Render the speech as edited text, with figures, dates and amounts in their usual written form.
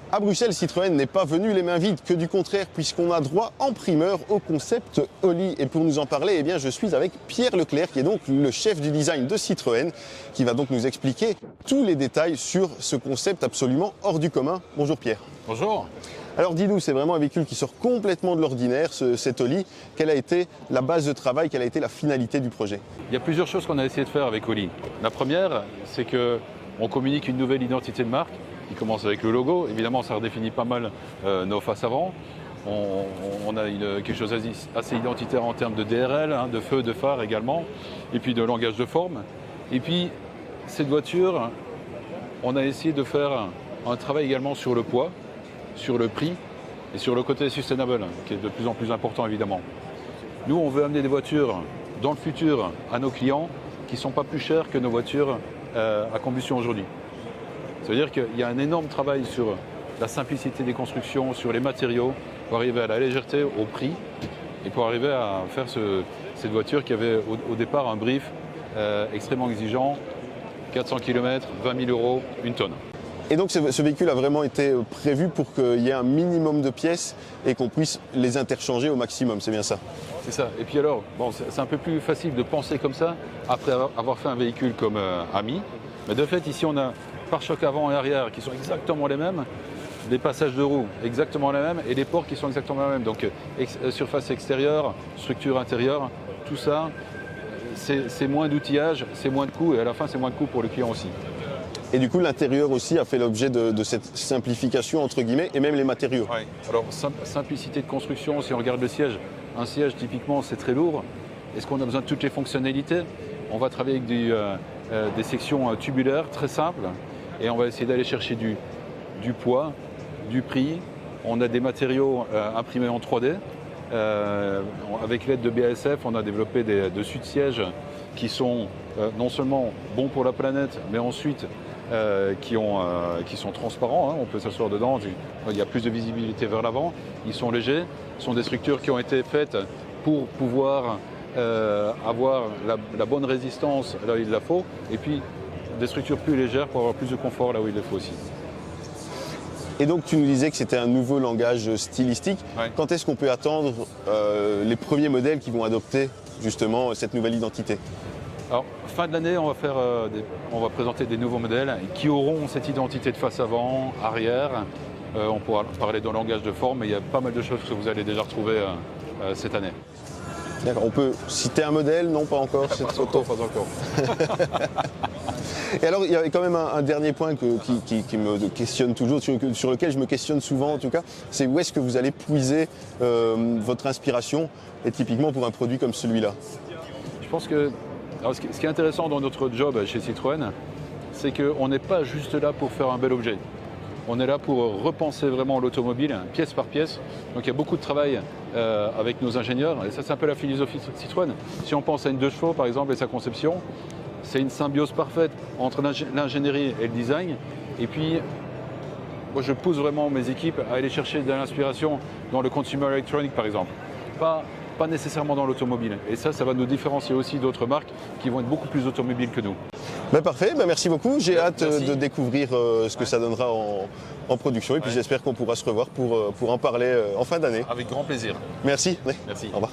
À Bruxelles, Citroën n'est pas venu les mains vides, que du contraire, puisqu'on a droit en primeur au concept Oli. Et pour nous en parler, eh bien, je suis avec Pierre Leclerc, qui est donc le chef du design de Citroën, qui va donc nous expliquer tous les détails sur ce concept absolument hors du commun. Bonjour Pierre. Bonjour. Alors dis-nous, c'est vraiment un véhicule qui sort complètement de l'ordinaire, cet Oli. Quelle a été la base de travail, quelle a été la finalité du projet? Il y a plusieurs choses qu'on a essayé de faire avec Oli. La première, c'est qu'on communique une nouvelle identité de marque, qui commence avec le logo. Évidemment, ça redéfinit pas mal nos faces avant. On a quelque chose assez identitaire en termes de DRL, de feu, de phare également, et puis de langage de forme. Et puis, cette voiture, on a essayé de faire un travail également sur le poids, sur le prix et sur le côté sustainable, qui est de plus en plus important évidemment. Nous, on veut amener des voitures dans le futur à nos clients qui ne sont pas plus chères que nos voitures à combustion aujourd'hui. Ça veut dire qu'il y a un énorme travail sur la simplicité des constructions, sur les matériaux, pour arriver à la légèreté, au prix, et pour arriver à faire cette voiture qui avait au départ un brief extrêmement exigeant, 400 km, 20 000 euros, 1 tonne. Et donc ce véhicule a vraiment été prévu pour qu'il y ait un minimum de pièces et qu'on puisse les interchanger au maximum, c'est bien ça? C'est ça. Et puis alors, bon, c'est un peu plus facile de penser comme ça après avoir fait un véhicule comme Ami. Mais de fait, ici, on a pare-chocs avant et arrière qui sont exactement les mêmes, les passages de roues exactement les mêmes et les portes qui sont exactement les mêmes. Donc surface extérieure, structure intérieure, tout ça, c'est moins d'outillage, c'est moins de coûts et à la fin, c'est moins de coûts pour le client aussi. Et du coup, l'intérieur aussi a fait l'objet de cette simplification, entre guillemets, et même les matériaux. Ouais. Alors, simplicité de construction, si on regarde le siège, un siège, typiquement, c'est très lourd. Est-ce qu'on a besoin de toutes les fonctionnalités? On va travailler avec des sections tubulaires très simples et on va essayer d'aller chercher du poids, du prix. On a des matériaux imprimés en 3D. Avec l'aide de BASF, on a développé des dessus de sièges qui sont non seulement bons pour la planète, mais ensuite qui sont transparents, on peut s'asseoir dedans, il y a plus de visibilité vers l'avant, ils sont légers, ce sont des structures qui ont été faites pour pouvoir avoir la bonne résistance là où il la faut, et puis des structures plus légères pour avoir plus de confort là où il le faut aussi. Et donc tu nous disais que c'était un nouveau langage stylistique. Ouais. Quand est-ce qu'on peut attendre les premiers modèles qui vont adopter justement cette nouvelle identité? Alors, fin de l'année, on va présenter des nouveaux modèles qui auront cette identité de face avant, arrière. On pourra parler de langage de forme, mais il y a pas mal de choses que vous allez déjà retrouver cette année. D'accord, on peut citer un modèle? Non, pas encore. Pas encore. Et alors, il y avait quand même un dernier point qui me questionne toujours, sur lequel je me questionne souvent en tout cas, c'est où est-ce que vous allez puiser votre inspiration, et typiquement pour un produit comme celui-là? Je pense que alors, ce qui est intéressant dans notre job chez Citroën, c'est qu'on n'est pas juste là pour faire un bel objet. On est là pour repenser vraiment l'automobile, pièce par pièce. Donc il y a beaucoup de travail avec nos ingénieurs, et ça c'est un peu la philosophie de Citroën. Si on pense à une 2 chevaux par exemple et sa conception, c'est une symbiose parfaite entre l'ingénierie et le design. Et puis, moi je pousse vraiment mes équipes à aller chercher de l'inspiration dans le consumer electronic par exemple. Pas nécessairement dans l'automobile. Et ça va nous différencier aussi d'autres marques qui vont être beaucoup plus automobiles que nous. Ben parfait, ben merci beaucoup. J'ai hâte de découvrir ce que ça donnera en production. Et puis j'espère qu'on pourra se revoir pour en parler en fin d'année. Avec grand plaisir. Merci. Merci. Au revoir.